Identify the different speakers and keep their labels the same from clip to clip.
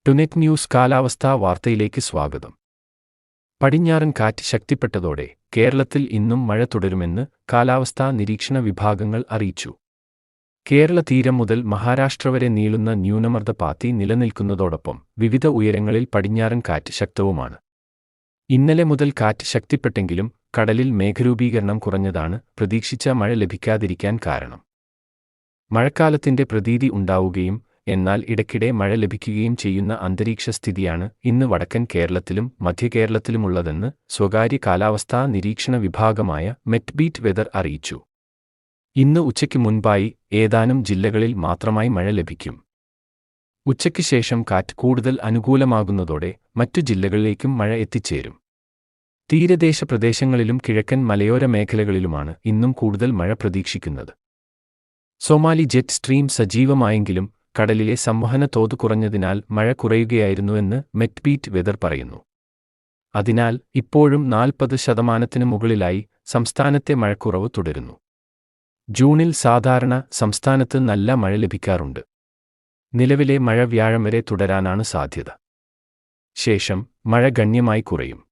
Speaker 1: ടുനെറ്റ് news കാലാവസ്ഥാ വാർത്തയിലേക്ക് സ്വാഗതം. പടിഞ്ഞാറൻ കാറ്റ് ശക്തിപ്പെട്ടതോടെ കേരളത്തിൽ ഇന്നും മഴ തുടരുമെന്ന് കാലാവസ്ഥാ നിരീക്ഷണ വിഭാഗങ്ങൾ അറിയിച്ചു. കേരള തീരം മുതൽ മഹാരാഷ്ട്ര വരെ നീളുന്ന ന്യൂനമർദ്ദപാത്തി നിലനിൽക്കുന്നതോടൊപ്പം വിവിധ ഉയരങ്ങളിൽ പടിഞ്ഞാറൻ കാറ്റ് ശക്തവുമാണ്. ഇന്നലെ മുതൽ കാറ്റ് ശക്തിപ്പെട്ടെങ്കിലും കടലിൽ മേഘരൂപീകരണം കുറഞ്ഞതാണ് പ്രതീക്ഷിച്ച മഴ ലഭിക്കാതിരിക്കാൻ കാരണം. മഴക്കാലത്തിന്റെ പ്രതീതി ഉണ്ടാവുകയും എന്നാൽ ഇടയ്ക്കിടെ മഴ ലഭിക്കുകയും ചെയ്യുന്ന അന്തരീക്ഷ സ്ഥിതിയാണ് ഇന്ന് വടക്കൻ കേരളത്തിലും മധ്യകേരളത്തിലുമുള്ളതെന്ന് സ്വകാര്യ കാലാവസ്ഥാ നിരീക്ഷണ വിഭാഗമായ മെറ്റ്ബീറ്റ് വെതർ അറിയിച്ചു. ഇന്ന് ഉച്ചയ്ക്ക് മുൻപായി ഏതാനും ജില്ലകളിൽ മാത്രമായി മഴ ലഭിക്കും. ഉച്ചയ്ക്ക് ശേഷം കാറ്റ് കൂടുതൽ അനുകൂലമാകുന്നതോടെ മറ്റു ജില്ലകളിലേക്കും മഴ എത്തിച്ചേരും. തീരദേശ പ്രദേശങ്ങളിലും കിഴക്കൻ മലയോര മേഖലകളിലുമാണ് ഇന്നും കൂടുതൽ മഴ പ്രതീക്ഷിക്കുന്നത്. സൊമാലി ജെറ്റ് സ്ട്രീം സജീവമായെങ്കിലും കടലിലെ സംവഹന തോത് കുറഞ്ഞതിനാൽ മഴ കുറയുകയായിരുന്നുവെന്ന് മെറ്റ്ബീറ്റ് വെതർ പറയുന്നു. അതിനാൽ ഇപ്പോഴും 40% മുകളിലായി സംസ്ഥാനത്തെ മഴക്കുറവ് തുടരുന്നു. ജൂണിൽ സാധാരണ സംസ്ഥാനത്ത് നല്ല മഴ ലഭിക്കാറുണ്ട്. നിലവിലെ മഴ വ്യാഴം വരെ തുടരാനാണ് സാധ്യത. ശേഷം മഴ ഗണ്യമായി കുറയും.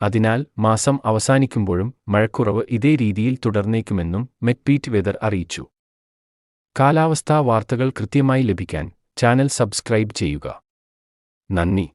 Speaker 1: അതിനാൽ മാസം അവസാനിക്കുമ്പോഴും മഴക്കുറവ് ഇതേ രീതിയിൽ തുടർന്നേക്കുമെന്നും മെറ്റ്ബീറ്റ് വെതർ അറിയിച്ചു. കാലാവസ്ഥാ വാർത്തകൾ കൃത്യമായി ലഭിക്കാൻ ചാനൽ സബ്സ്ക്രൈബ് ചെയ്യുക. നന്ദി.